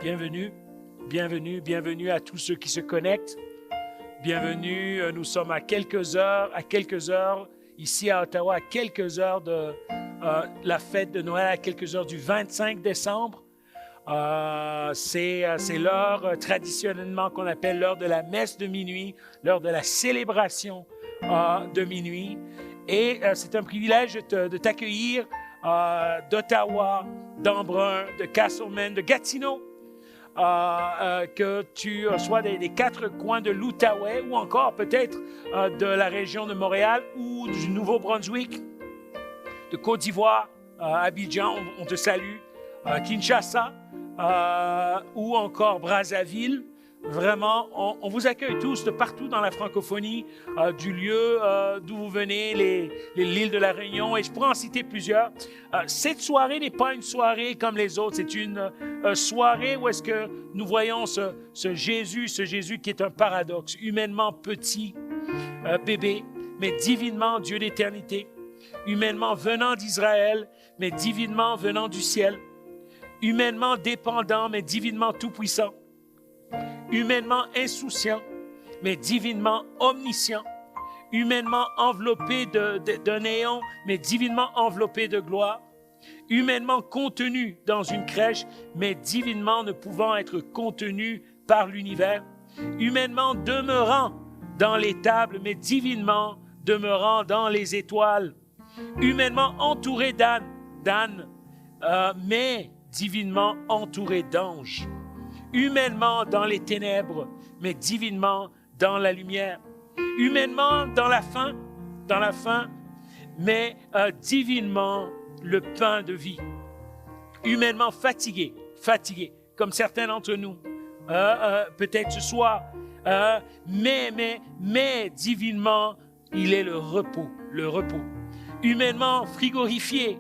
Bienvenue, bienvenue, bienvenue à tous ceux qui se connectent. Bienvenue, nous sommes à quelques heures ici à Ottawa, à quelques heures de la fête de Noël, à quelques heures du 25 décembre. C'est l'heure traditionnellement qu'on appelle l'heure de la messe de minuit, l'heure de la célébration de minuit. Et c'est un privilège de t'accueillir d'Ottawa, d'Embrun, de Castlemaine, de Gatineau, que tu sois des quatre coins de l'Outaouais ou encore peut-être de la région de Montréal ou du Nouveau-Brunswick, de Côte d'Ivoire, Abidjan, on te salue, Kinshasa ou encore Brazzaville. Vraiment, on vous accueille tous de partout dans la francophonie, du lieu d'où vous venez, l'île de la Réunion, et je pourrais en citer plusieurs. Cette soirée n'est pas une soirée comme les autres, c'est une soirée où est-ce que nous voyons ce Jésus qui est un paradoxe, humainement petit, bébé, mais divinement Dieu d'éternité, humainement venant d'Israël, mais divinement venant du ciel, humainement dépendant, mais divinement tout-puissant, humainement insouciant, mais divinement omniscient, humainement enveloppé de néant, mais divinement enveloppé de gloire, humainement contenu dans une crèche, mais divinement ne pouvant être contenu par l'univers, humainement demeurant dans les tables, mais divinement demeurant dans les étoiles, humainement entouré d'ânes, mais divinement entouré d'anges, humainement dans les ténèbres, mais divinement dans la lumière, humainement dans la faim, mais divinement le pain de vie, humainement fatigué, comme certains d'entre nous, peut-être ce soir, mais divinement, il est le repos, humainement frigorifié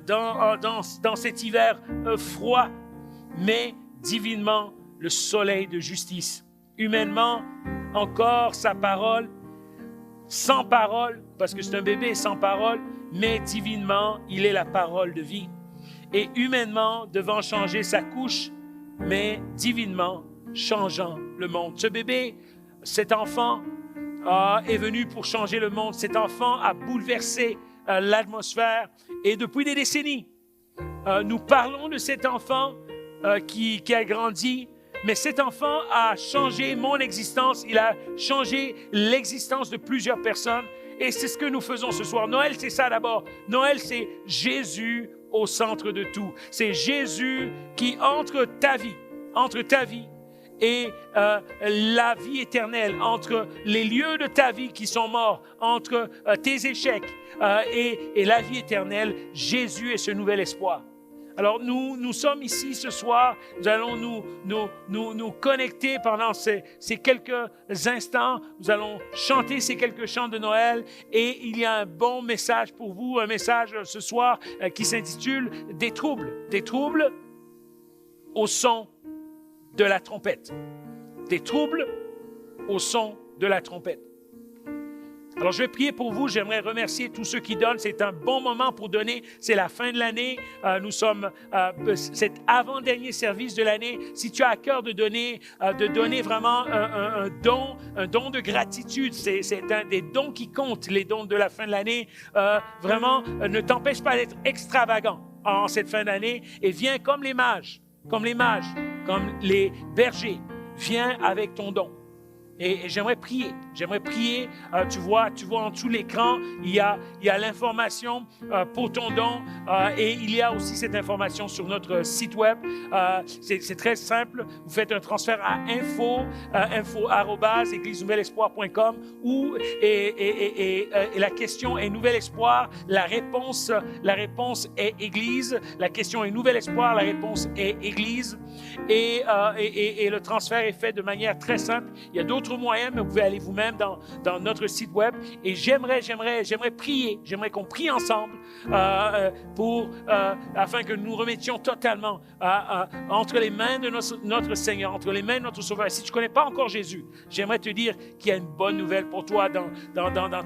dans cet hiver froid, mais divinement le soleil de justice. Humainement, encore sa parole, sans parole, parce que c'est un bébé sans parole, mais divinement, il est la parole de vie. Et humainement, devant changer sa couche, mais divinement, changeant le monde. Ce bébé, cet enfant, est venu pour changer le monde. Cet enfant a bouleversé l'atmosphère. Et depuis des décennies, nous parlons de cet enfant qui a grandi, mais cet enfant a changé mon existence, il a changé l'existence de plusieurs personnes, et c'est ce que nous faisons ce soir. Noël, c'est ça d'abord. Noël, c'est Jésus au centre de tout. C'est Jésus qui, entre ta vie et la vie éternelle, entre les lieux de ta vie qui sont morts, entre tes échecs et la vie éternelle, Jésus est ce nouvel espoir. Alors, nous sommes ici ce soir, nous allons nous connecter pendant ces quelques instants, nous allons chanter ces quelques chants de Noël, et il y a un bon message pour vous, un message ce soir qui s'intitule « Des troubles au son de la trompette ». Des troubles au son de la trompette. Alors, je vais prier pour vous. J'aimerais remercier tous ceux qui donnent. C'est un bon moment pour donner. C'est la fin de l'année. Nous sommes cet avant-dernier service de l'année. Si tu as à cœur de donner vraiment un don de gratitude, c'est un des dons qui comptent, les dons de la fin de l'année. Vraiment, ne t'empêche pas d'être extravagant en cette fin d'année et viens comme les mages, comme les bergers. Viens avec ton don. Et j'aimerais prier. Tu vois en dessous de l'écran, il y a l'information pour ton don et il y a aussi cette information sur notre site web. C'est très simple. Vous faites un transfert à info@églisenouvelespoir.com et la question est Nouvel Espoir. La réponse est Église. La question est Nouvel Espoir. La réponse est Église. Et le transfert est fait de manière très simple. Il y a d'autres moyens, mais vous pouvez aller vous-même dans notre site web. Et j'aimerais prier, j'aimerais qu'on prie ensemble afin que nous remettions totalement entre les mains de notre Seigneur, entre les mains de notre Sauveur. Si tu ne connais pas encore Jésus, j'aimerais te dire qu'il y a une bonne nouvelle pour toi dans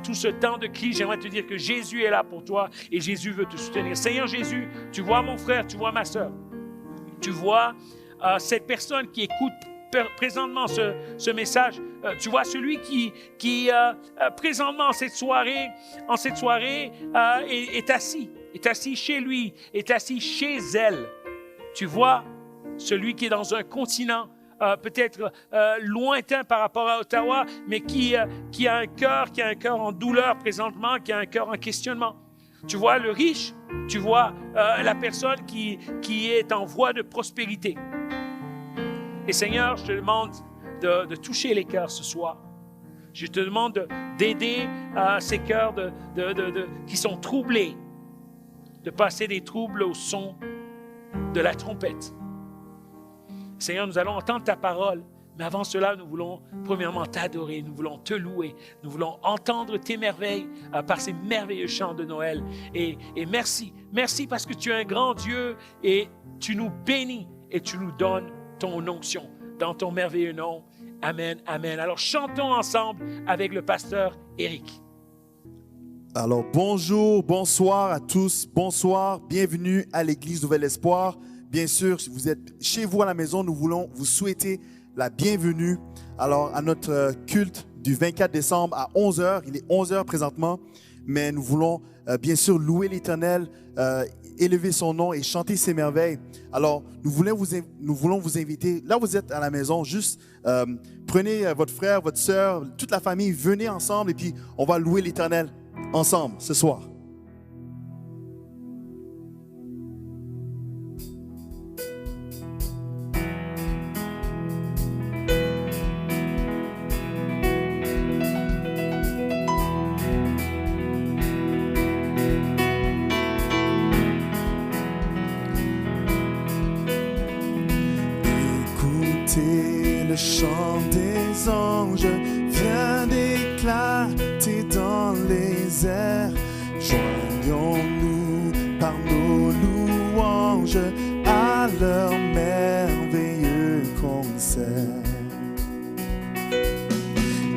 tout ce temps de crise. J'aimerais te dire que Jésus est là pour toi et Jésus veut te soutenir. Seigneur Jésus, tu vois mon frère, tu vois ma sœur. Tu vois, cette personne qui écoute présentement ce message, tu vois, celui qui présentement en cette soirée est assis chez lui, est assis chez elle. Tu vois, celui qui est dans un continent peut-être lointain par rapport à Ottawa, mais qui a un cœur en douleur présentement, qui a un cœur en questionnement. Tu vois le riche, tu vois la personne qui est en voie de prospérité. Et Seigneur, je te demande de toucher les cœurs ce soir. Je te demande d'aider ces cœurs qui sont troublés, de passer des troubles au son de la trompette. Seigneur, nous allons entendre ta parole, mais avant cela, nous voulons premièrement t'adorer, nous voulons te louer, nous voulons entendre tes merveilles par ces merveilleux chants de Noël. Et merci parce que tu es un grand Dieu et tu nous bénis et tu nous donnes ton onction dans ton merveilleux nom. Amen, amen. Alors chantons ensemble avec le pasteur Éric. Alors bonjour, bonsoir à tous, bonsoir, bienvenue à l'Église Nouvel Espoir. Bien sûr, si vous êtes chez vous à la maison, nous voulons vous souhaiter la bienvenue alors, à notre culte du 24 décembre à 11h. Il est 11h présentement, mais nous voulons bien sûr louer l'Éternel, élever son nom et chanter ses merveilles. Alors, nous voulons vous inviter, là vous êtes à la maison, juste prenez votre frère, votre soeur, toute la famille, venez ensemble et puis on va louer l'Éternel ensemble ce soir. Le chant des anges vient d'éclater dans les airs. Joignons-nous par nos louanges à leur merveilleux concert.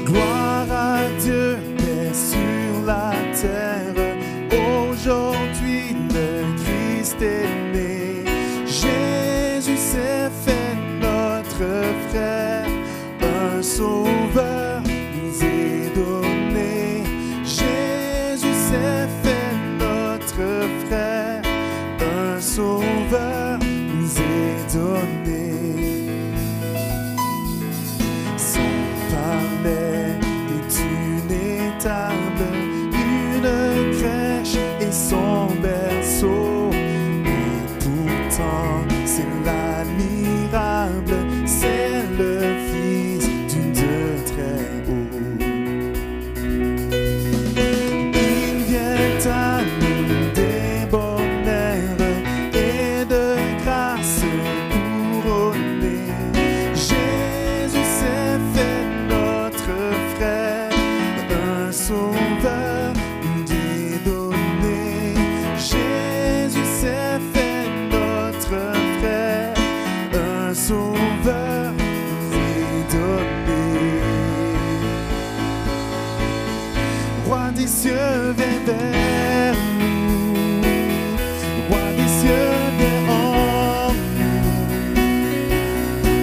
Gloire à Dieu, paix sur la terre. Aujourd'hui le Christ est né. Jésus s'est fait notre frère, un sauveur nous est donné. Jésus s'est fait notre frère, un sauveur nous est donné. Son palais est une étable, une crèche et son berceau. Et pourtant c'est l'admirable, c'est le Fils du Dieu très haut. Il vient à nous des bonheurs et de grâce couronnée. Jésus s'est fait notre frère, un sauveur nous est donné. Jésus s'est fait notre frère, un sauveur nous est donné. Roi des cieux, viens vers nous. Roi des cieux, viens en nous.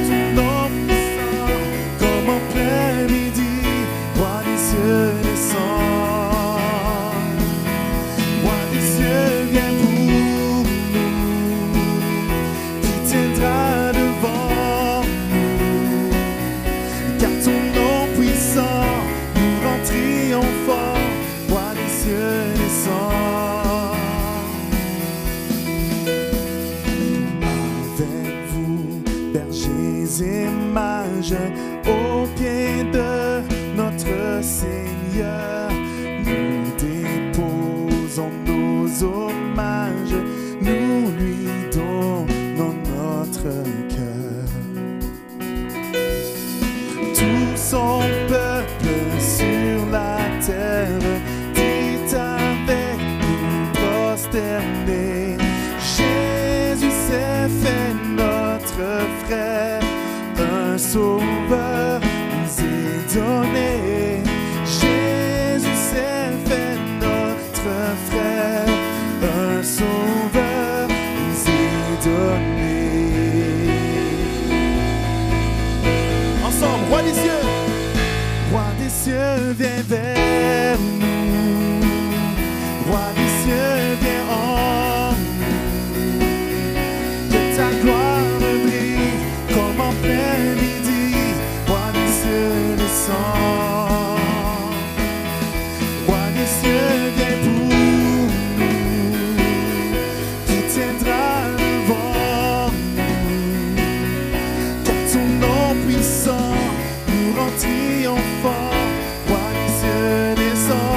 Ton nom puissant comme en plein midi. Roi des cieux, descends. Roi des cieux, viens pour nous. Qui tiendra devant nous, car ton nom puissant nous rend triomphants. Roi des cieux descend. Avec vous, bergers et mages, au pied de notre Seigneur, nous déposons nos hommages, nous lui donnons notre cœur. Tout son peuple sur la terre dit avec nous prosterner. Jésus s'est fait notre frère, un sauveur nous est donné. Jésus s'est fait notre frère, un sauveur nous est donné. viens vers nous. Roi des cieux, viens en nous. Que ta gloire brille comme en plein midi. Roi des cieux, descends. Roi des cieux, viens pour nous. Qui tiendra devant nous. Car ton nom puissant nous rend triomphants. Roi des cieux, descends.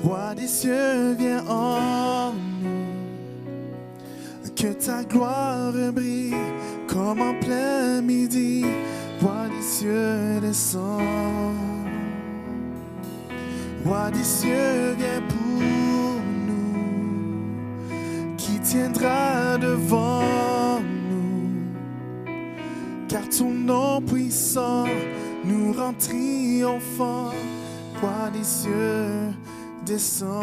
Roi des cieux, viens en nous. Que ta gloire brille comme en plein midi. Roi des cieux, descends. Roi des cieux, viens pour nous. Qui tiendra devant nous. Car ton nom puissant nous rend triomphants. Roi des cieux, descends.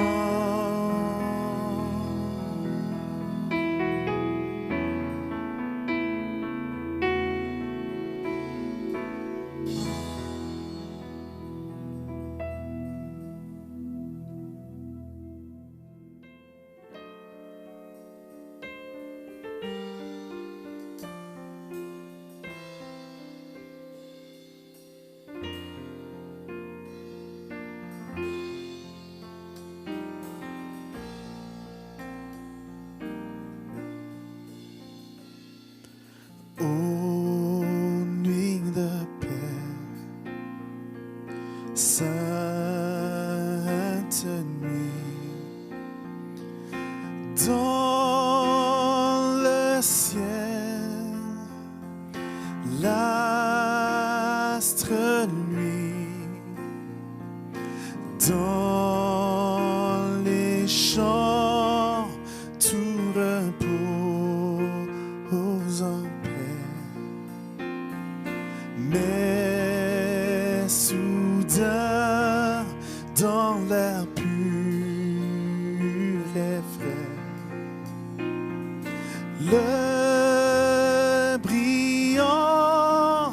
Sainte nuit, dans le ciel, l'astre nuit, dans les champs, tout repose en paix. Mais soudain, dans l'air pur et frais, le brillant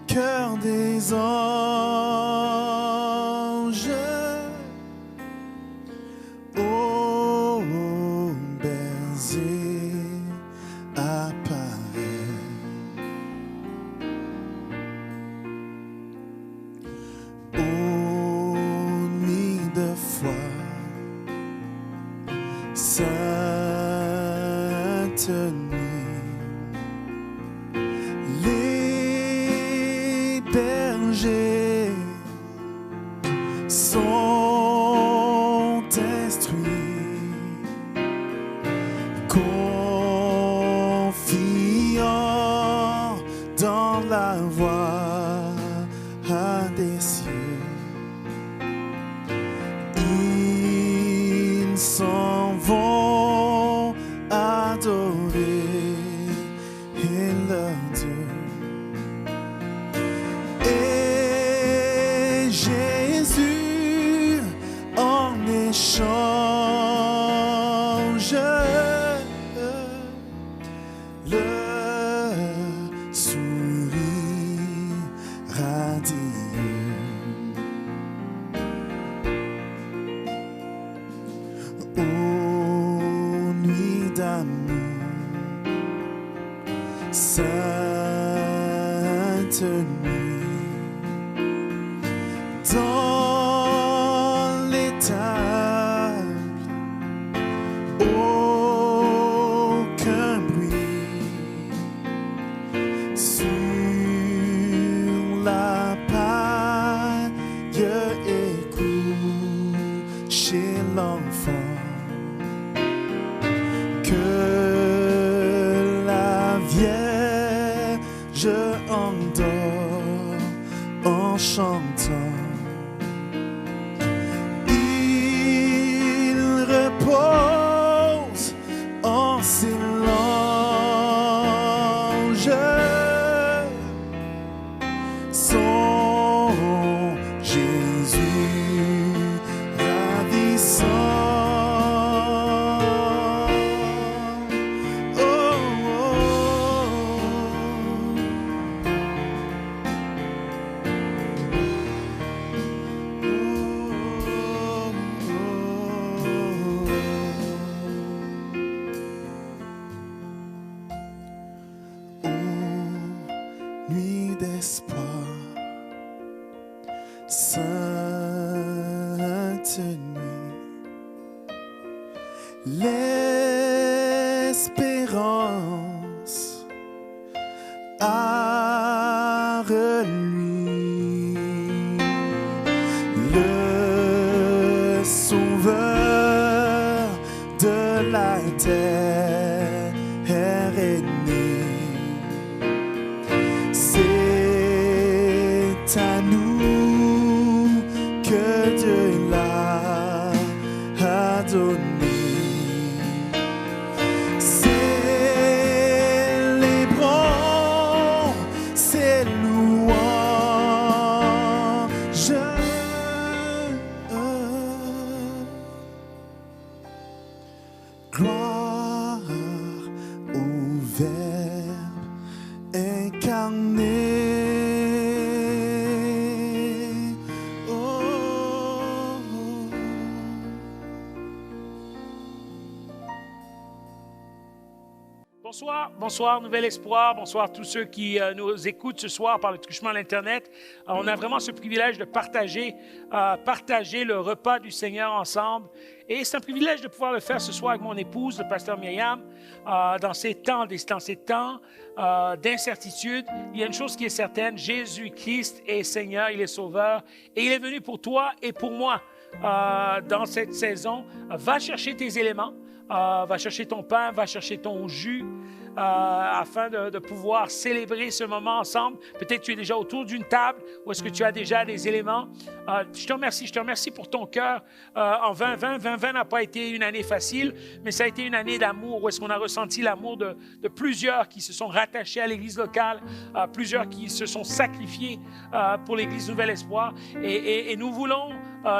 cœur des anges, ô berger, apparaît. Sainte nuit, les bergers sont instruits, confiants dans la voie des cieux. Ils s'en vont adorer leur Dieu. Et Jésus en échange le sourire radieux. Ô nuit d'amour, sainte nuit, dans les tables, aucun bruit, sur la paille est couché l'enfant. Vierge endort en chantant. Il repose en silence. Son Jésus ravissant. Nuit d'espoir, sainte nuit, l'espérance a reluit, le sauveur de la terre est né. C'est à nous que Dieu l'a donné. Célébrons ses louanges. Gloire au Verbe incarné. Bonsoir, bonsoir Nouvel Espoir, bonsoir tous ceux qui nous écoutent ce soir par le truchement à l'Internet. On a vraiment ce privilège de partager le repas du Seigneur ensemble. Et c'est un privilège de pouvoir le faire ce soir avec mon épouse, le pasteur Myriam, dans ces temps d'incertitude. Il y a une chose qui est certaine, Jésus-Christ est Seigneur, il est Sauveur, et il est venu pour toi et pour moi dans cette saison. Va chercher tes éléments. Va chercher ton pain, va chercher ton jus afin de pouvoir célébrer ce moment ensemble. Peut-être que tu es déjà autour d'une table ou est-ce que tu as déjà des éléments. Je te remercie pour ton cœur en 2020. 2020 n'a pas été une année facile, mais ça a été une année d'amour où est-ce qu'on a ressenti l'amour de plusieurs qui se sont rattachés à l'Église locale, plusieurs qui se sont sacrifiés pour l'Église Nouvel Espoir. Et nous voulons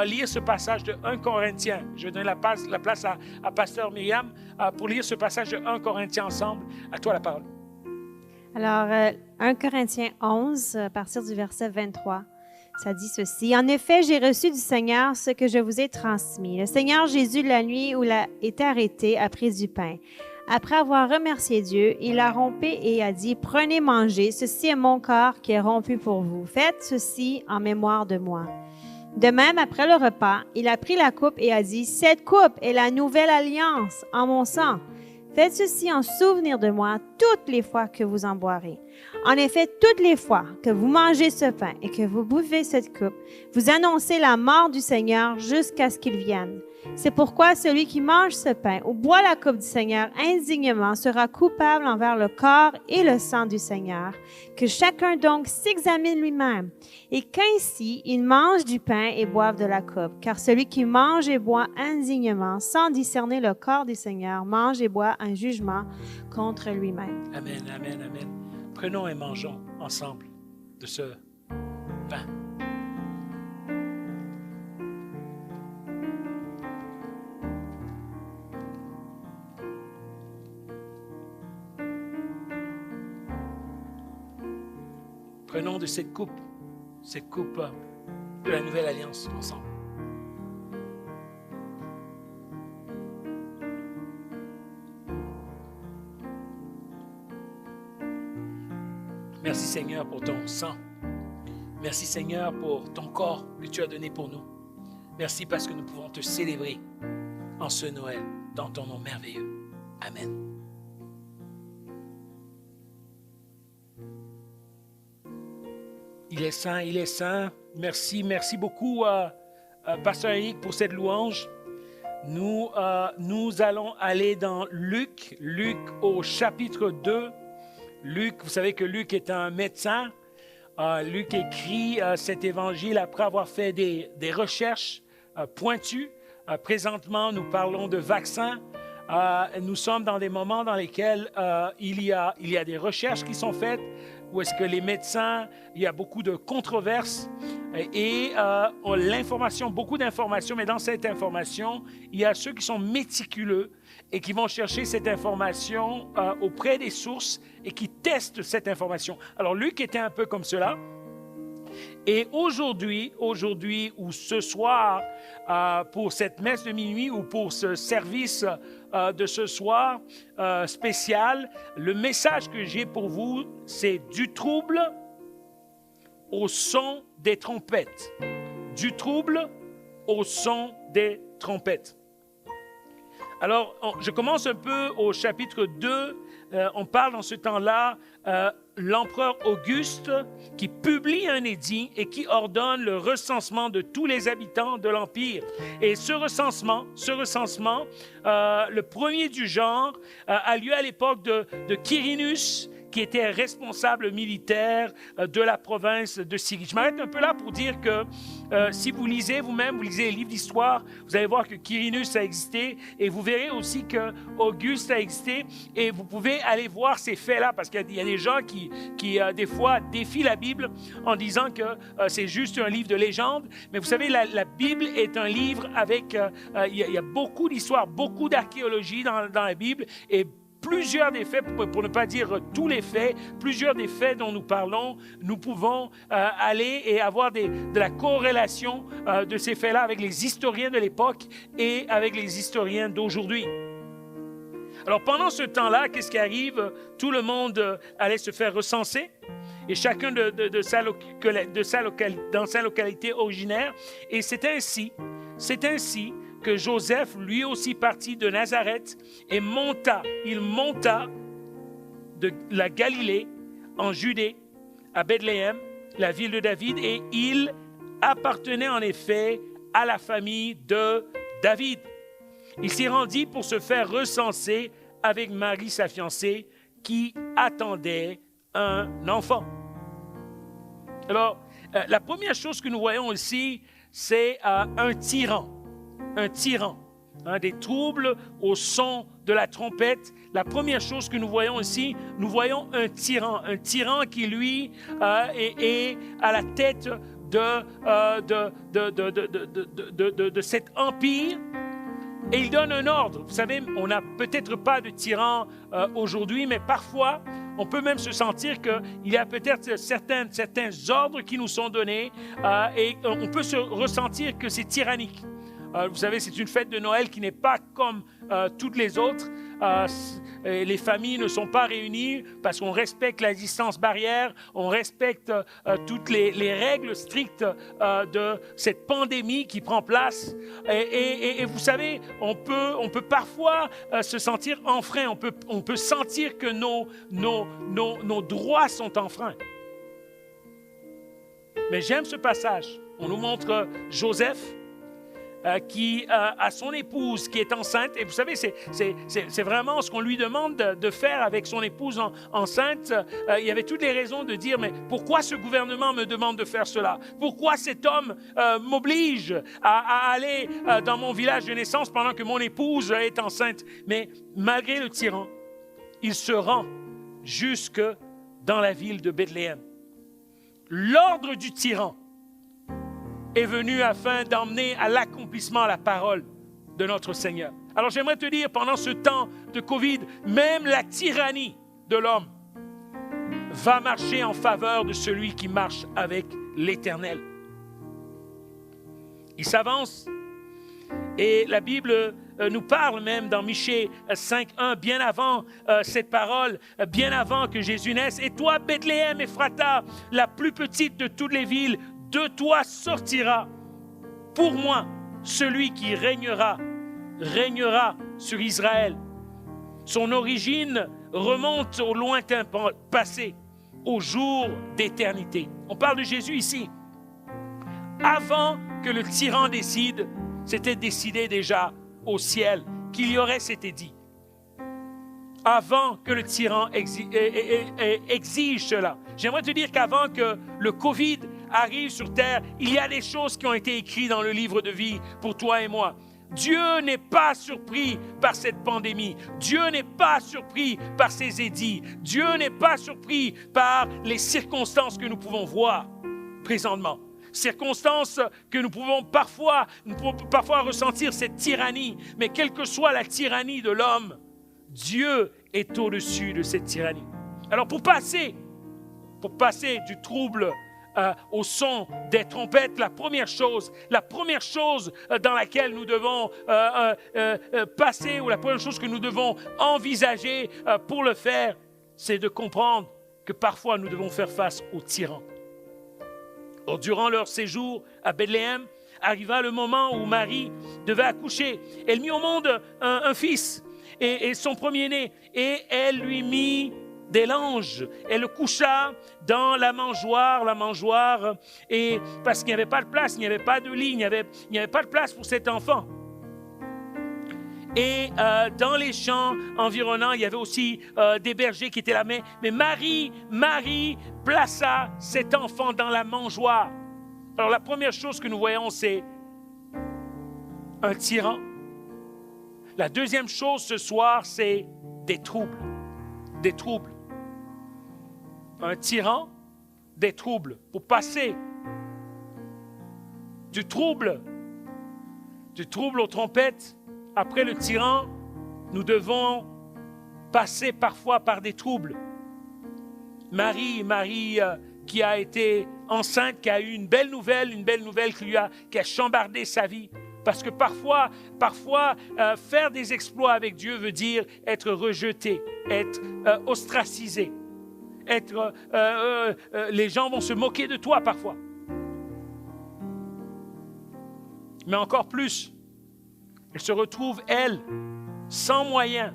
lire ce passage de 1 Corinthiens. Je donne la place à pasteur Myriam pour lire ce passage de 1 Corinthiens ensemble. À toi la parole. Alors, 1 Corinthiens 11, à partir du verset 23, ça dit ceci. « En effet, j'ai reçu du Seigneur ce que je vous ai transmis. Le Seigneur Jésus, la nuit où il a été arrêté, a pris du pain. Après avoir remercié Dieu, il l'a rompu et a dit, « Prenez, mangez, ceci est mon corps qui est rompu pour vous. Faites ceci en mémoire de moi. » De même, après le repas, il a pris la coupe et a dit, « Cette coupe est la nouvelle alliance en mon sang. Faites ceci en souvenir de moi toutes les fois que vous en boirez. En effet, toutes les fois que vous mangez ce pain et que vous buvez cette coupe, vous annoncez la mort du Seigneur jusqu'à ce qu'il vienne. C'est pourquoi celui qui mange ce pain ou boit la coupe du Seigneur indignement sera coupable envers le corps et le sang du Seigneur. Que chacun donc s'examine lui-même et qu'ainsi il mange du pain et boive de la coupe. Car celui qui mange et boit indignement sans discerner le corps du Seigneur mange et boit un jugement contre lui-même. » Amen, amen, amen. Prenons et mangeons ensemble de ce pain. Prenons de cette coupe de la nouvelle alliance ensemble. Merci Seigneur pour ton sang. Merci Seigneur pour ton corps que tu as donné pour nous. Merci parce que nous pouvons te célébrer en ce Noël dans ton nom merveilleux. Amen. Il est saint, il est saint. Merci beaucoup Pasteur Eric pour cette louange. Nous allons aller dans Luc au chapitre 2 Luc, vous savez que Luc est un médecin. Luc écrit cet évangile après avoir fait des recherches pointues. Présentement, nous parlons de vaccins. Nous sommes dans des moments dans lesquels il y a des recherches qui sont faites, où est-ce que les médecins, il y a beaucoup de controverses et l'information, beaucoup d'informations, mais dans cette information, il y a ceux qui sont méticuleux et qui vont chercher cette information auprès des sources et qui testent cette information. Alors, Luc était un peu comme cela. Et aujourd'hui ou ce soir, pour cette messe de minuit ou pour ce service de ce soir spécial, le message que j'ai pour vous, c'est du trouble au son des trompettes. Du trouble au son des trompettes. Alors, je commence un peu au chapitre 2. On parle dans ce temps-là, l'empereur Auguste qui publie un édit et qui ordonne le recensement de tous les habitants de l'Empire. Et ce recensement, le premier du genre, a lieu à l'époque de Quirinus, qui était responsable militaire de la province de Syrie. Je m'arrête un peu là pour dire que si vous lisez vous-même, vous lisez les livres d'histoire, vous allez voir que Quirinus a existé et vous verrez aussi que Auguste a existé et vous pouvez aller voir ces faits-là parce qu'il y a des gens qui des fois défient la Bible en disant que c'est juste un livre de légende. Mais vous savez, la Bible est un livre avec, il y a beaucoup d'histoires, beaucoup d'archéologie dans la Bible et plusieurs des faits, pour ne pas dire tous les faits, plusieurs des faits dont nous parlons, nous pouvons aller et avoir de la corrélation de ces faits-là avec les historiens de l'époque et avec les historiens d'aujourd'hui. Alors pendant ce temps-là, qu'est-ce qui arrive? Tout le monde allait se faire recenser et chacun dans sa localité originaire. Et c'est ainsi que Joseph, lui aussi parti de Nazareth, et il monta de la Galilée en Judée, à Bethléem, la ville de David, et il appartenait en effet à la famille de David. Il s'y rendit pour se faire recenser avec Marie, sa fiancée, qui attendait un enfant. Alors, la première chose que nous voyons ici, c'est un tyran. Un tyran, des troubles au son de la trompette. La première chose que nous voyons ici, nous voyons un tyran qui, lui, est à la tête de cet empire. Et il donne un ordre. Vous savez, on n'a peut-être pas de tyran aujourd'hui, mais parfois, on peut même se sentir qu'il y a peut-être certains ordres qui nous sont donnés et on peut se ressentir que c'est tyrannique. Vous savez, c'est une fête de Noël qui n'est pas comme toutes les autres. Les familles ne sont pas réunies parce qu'on respecte la distance barrière, on respecte toutes les règles strictes de cette pandémie qui prend place. Et vous savez, on peut parfois se sentir enfreint, on peut sentir que nos droits sont enfreints. Mais j'aime ce passage. On nous montre Joseph, qui a son épouse qui est enceinte. Et vous savez, c'est vraiment ce qu'on lui demande de faire avec son épouse enceinte. Il y avait toutes les raisons de dire, mais pourquoi ce gouvernement me demande de faire cela? Pourquoi cet homme m'oblige à aller dans mon village de naissance pendant que mon épouse est enceinte? Mais malgré le tyran, il se rend jusque dans la ville de Bethléem. L'ordre du tyran est venu afin d'emmener à l'accomplissement la parole de notre Seigneur. Alors j'aimerais te dire, pendant ce temps de Covid, même la tyrannie de l'homme va marcher en faveur de celui qui marche avec l'Éternel. Il s'avance et la Bible nous parle même dans Michée 5.1, bien avant cette parole, bien avant que Jésus naisse. Et toi, Bethléem Ephrata, la plus petite de toutes les villes, de toi sortira pour moi celui qui régnera sur Israël. Son origine remonte au lointain passé, au jour d'éternité. On parle de Jésus ici. Avant que le tyran décide, c'était décidé déjà au ciel qu'il y aurait cet édit. avant que le tyran exige cela. J'aimerais te dire qu'avant que le Covid arrive sur terre, il y a des choses qui ont été écrites dans le livre de vie pour toi et moi. Dieu n'est pas surpris par cette pandémie. Dieu n'est pas surpris par ces édits. Dieu n'est pas surpris par les circonstances que nous pouvons voir présentement. Circonstances que nous pouvons parfois ressentir cette tyrannie. Mais quelle que soit la tyrannie de l'homme, Dieu est au-dessus de cette tyrannie. Alors pour passer du trouble au son des trompettes, la première chose dans laquelle nous devons passer, ou la première chose que nous devons envisager pour le faire, c'est de comprendre que parfois nous devons faire face aux tyrans. Or, durant leur séjour à Bethléem, arriva le moment où Marie devait accoucher. Elle mit au monde un fils, et son premier-né, et elle lui mit des langes. Elle le coucha dans la mangeoire, et parce qu'il n'y avait pas de place, il n'y avait pas de lit, il n'y avait pas de place pour cet enfant. Et dans les champs environnants, il y avait aussi des bergers qui étaient là. Mais Marie plaça cet enfant dans la mangeoire. Alors la première chose que nous voyons, c'est un tyran. La deuxième chose ce soir, c'est des troubles. Des troubles. Un tyran, des troubles. Pour passer du trouble aux trompettes, après le tyran, nous devons passer parfois par des troubles. Marie qui a été enceinte, qui a eu une belle nouvelle qui a chambardé sa vie. Parce que parfois, faire des exploits avec Dieu veut dire être rejeté, être ostracisé. Les gens vont se moquer de toi parfois. Mais encore plus, elle se retrouve, elle, sans moyens,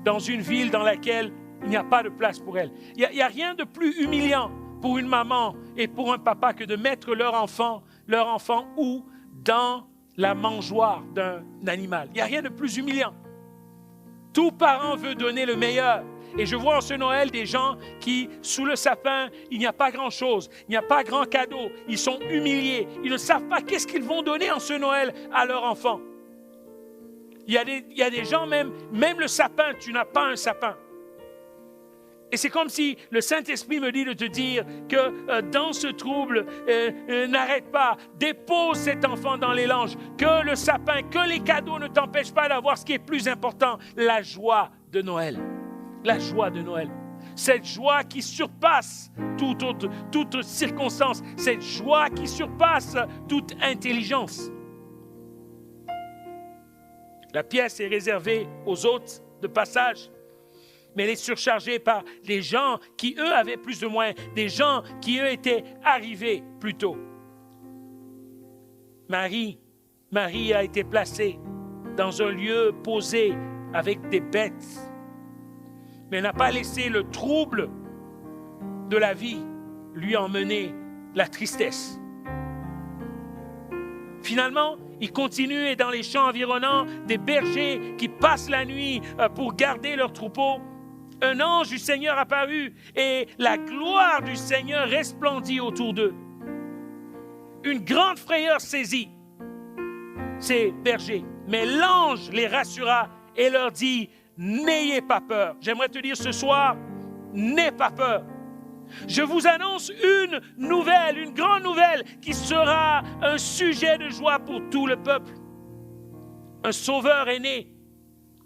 dans une ville dans laquelle il n'y a pas de place pour elle. Il n'y a rien de plus humiliant pour une maman et pour un papa que de mettre leur enfant où? Dans la mangeoire d'un animal. Il n'y a rien de plus humiliant. Tout parent veut donner le meilleur. Et je vois en ce Noël des gens qui, sous le sapin, il n'y a pas grand-chose, il n'y a pas grand cadeau, ils sont humiliés, ils ne savent pas qu'est-ce qu'ils vont donner en ce Noël à leur enfant. Il y a des gens, même le sapin, tu n'as pas un sapin. Et c'est comme si le Saint-Esprit me dit de te dire que dans ce trouble, n'arrête pas, dépose cet enfant dans les langes, que le sapin, que les cadeaux ne t'empêchent pas d'avoir ce qui est plus important, la joie de Noël. La joie de Noël. Cette joie qui surpasse toute circonstance, cette joie qui surpasse toute intelligence. La pièce est réservée aux hôtes de passage, mais elle est surchargée par des gens qui, eux, avaient plus de moyens, des gens qui, eux, étaient arrivés plus tôt. Marie a été placée dans un lieu posé avec des bêtes, mais elle n'a pas laissé le trouble de la vie lui emmener la tristesse. Finalement, il continue et dans les champs environnants, des bergers qui passent la nuit pour garder leurs troupeaux. Un ange du Seigneur apparut et la gloire du Seigneur resplendit autour d'eux. Une grande frayeur saisit ces bergers, mais l'ange les rassura et leur dit: n'ayez pas peur. J'aimerais te dire ce soir, n'aie pas peur. Je vous annonce une nouvelle, une grande nouvelle qui sera un sujet de joie pour tout le peuple. Un sauveur est né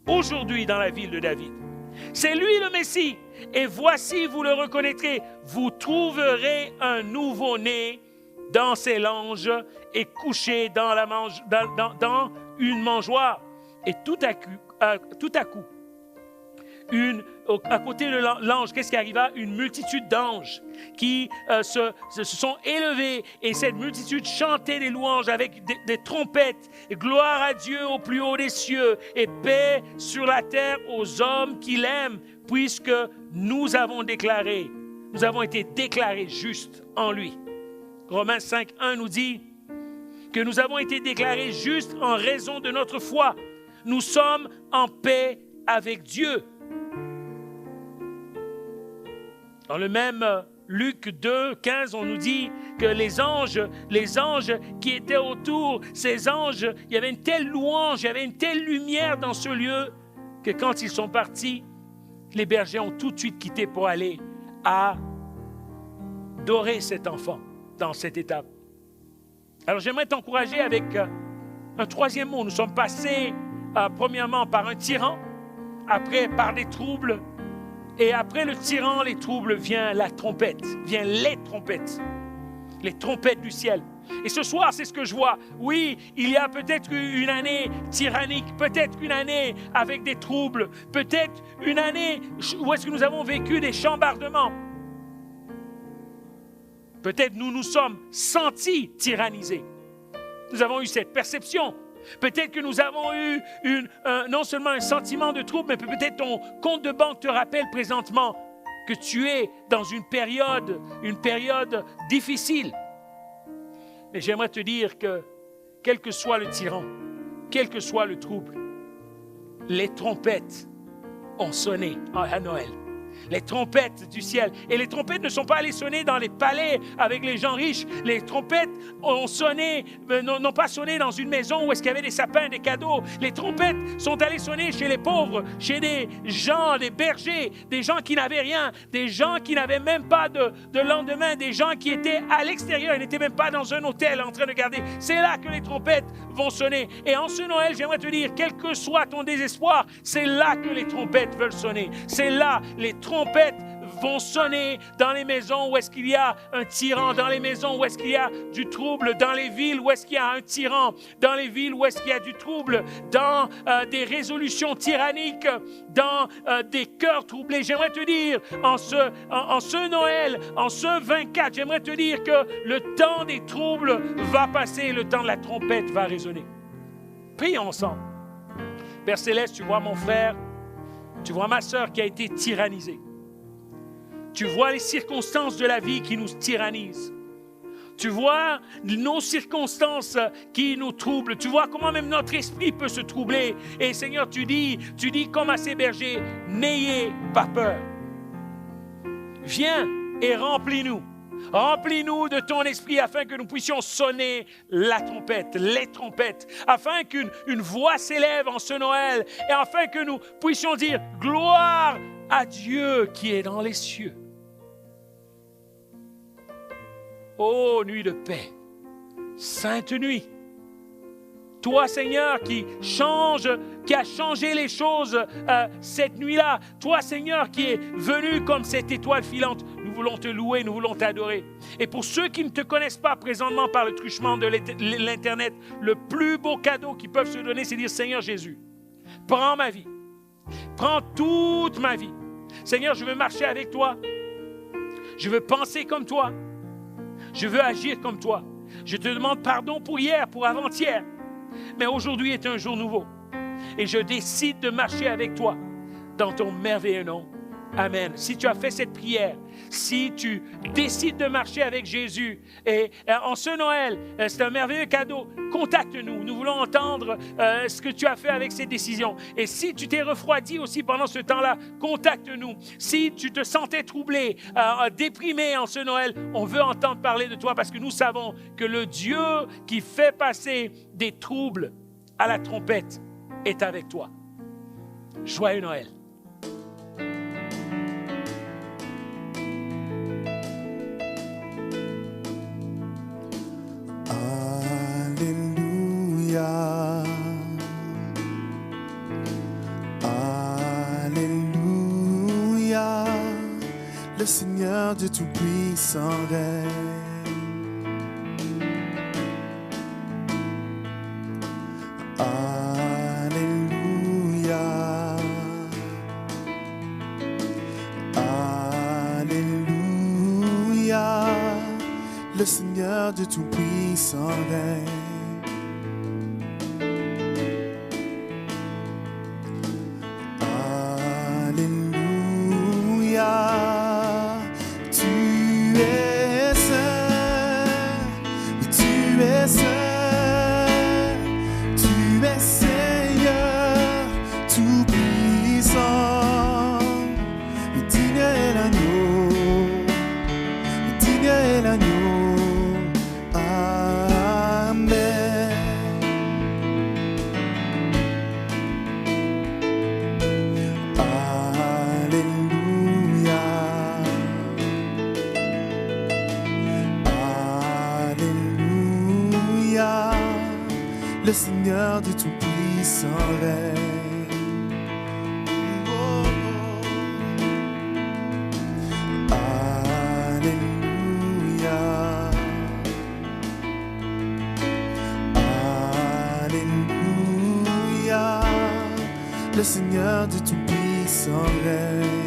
aujourd'hui dans la ville de David. C'est lui le Messie. Et voici, vous le reconnaîtrez, vous trouverez un nouveau-né dans ses langes et couché dans une mangeoire. Et tout à coup, à côté de l'ange, qu'est-ce qui arriva? Une multitude d'anges qui se sont élevés et cette multitude chantait des louanges avec des trompettes. Et gloire à Dieu au plus haut des cieux et paix sur la terre aux hommes qui l'aiment, puisque nous avons été déclarés justes en lui. Romains 5:1 nous dit que nous avons été déclarés justes en raison de notre foi. Nous sommes en paix avec Dieu. Dans le même Luc 2, 15, on nous dit que les anges qui étaient autour, ces anges, il y avait une telle louange, il y avait une telle lumière dans ce lieu que quand ils sont partis, les bergers ont tout de suite quitté pour aller adorer cet enfant dans cette étape. Alors j'aimerais t'encourager avec un troisième mot. Nous sommes passés premièrement par un tyran, après par des troubles, et après le tyran, les troubles, vient la trompette, vient les trompettes du ciel. Et ce soir, c'est ce que je vois. Oui, il y a peut-être une année tyrannique, peut-être une année avec des troubles, peut-être une année où est-ce que nous avons vécu des chambardements. Peut-être nous sommes sentis tyrannisés. Nous avons eu cette perception. Peut-être que nous avons eu non seulement un sentiment de trouble, mais peut-être ton compte de banque te rappelle présentement que tu es dans une période difficile. Mais j'aimerais te dire que, quel que soit le tyran, quel que soit le trouble, les trompettes ont sonné à Noël. Les trompettes du ciel. Et les trompettes ne sont pas allées sonner dans les palais avec les gens riches. Les trompettes ont sonné, n'ont pas sonné dans une maison où est-ce qu'il y avait des sapins, des cadeaux. Les trompettes sont allées sonner chez les pauvres, chez des gens, des bergers, des gens qui n'avaient rien, des gens qui n'avaient même pas de lendemain, des gens qui étaient à l'extérieur, ils n'étaient même pas dans un hôtel en train de garder. C'est là que les trompettes vont sonner. Et en ce Noël, j'aimerais te dire, quel que soit ton désespoir, c'est là que les trompettes veulent sonner. C'est là, les trompettes vont sonner dans les maisons où est-ce qu'il y a un tyran, dans les maisons où est-ce qu'il y a du trouble, dans les villes où est-ce qu'il y a un tyran, dans les villes où est-ce qu'il y a du trouble, dans des résolutions tyranniques, dans des cœurs troublés. J'aimerais te dire, en ce Noël, en ce 24, j'aimerais te dire que le temps des troubles va passer, le temps de la trompette va résonner. Prions ensemble. Père Céleste, tu vois mon frère, tu vois ma sœur qui a été tyrannisée. Tu vois les circonstances de la vie qui nous tyrannisent. Tu vois nos circonstances qui nous troublent. Tu vois comment même notre esprit peut se troubler. Et Seigneur, tu dis comme à ces bergers, n'ayez pas peur. Viens et remplis-nous. Remplis-nous de ton esprit afin que nous puissions sonner la trompette, les trompettes, afin qu'une voix s'élève en ce Noël et afin que nous puissions dire gloire à Dieu qui est dans les cieux. Ô nuit de paix, sainte nuit, toi Seigneur qui a changé les choses cette nuit-là, toi Seigneur qui est venu comme cette étoile filante, nous voulons te louer, nous voulons t'adorer. Et pour ceux qui ne te connaissent pas présentement par le truchement de l'Internet, le plus beau cadeau qu'ils peuvent se donner, c'est dire Seigneur Jésus, prends ma vie, prends toute ma vie. Seigneur, je veux marcher avec toi, je veux penser comme toi, je veux agir comme toi. Je te demande pardon pour hier, pour avant-hier. Mais aujourd'hui est un jour nouveau. Et je décide de marcher avec toi dans ton merveilleux nom. Amen. Si tu as fait cette prière, si tu décides de marcher avec Jésus, et en ce Noël, c'est un merveilleux cadeau, contacte-nous. Nous voulons entendre ce que tu as fait avec ces décisions. Et si tu t'es refroidi aussi pendant ce temps-là, contacte-nous. Si tu te sentais troublé, déprimé en ce Noël, on veut entendre parler de toi parce que nous savons que le Dieu qui fait passer des troubles à la trompette est avec toi. Joyeux Noël. Alléluia, le Seigneur Dieu Tout-Puissant règne. Alléluia, Alléluia, le Seigneur Dieu Tout-Puissant règne. Tout-puissant, et digne est l'agneau. le Seigneur de tout puissant règne. Le Seigneur de tout puissant règne.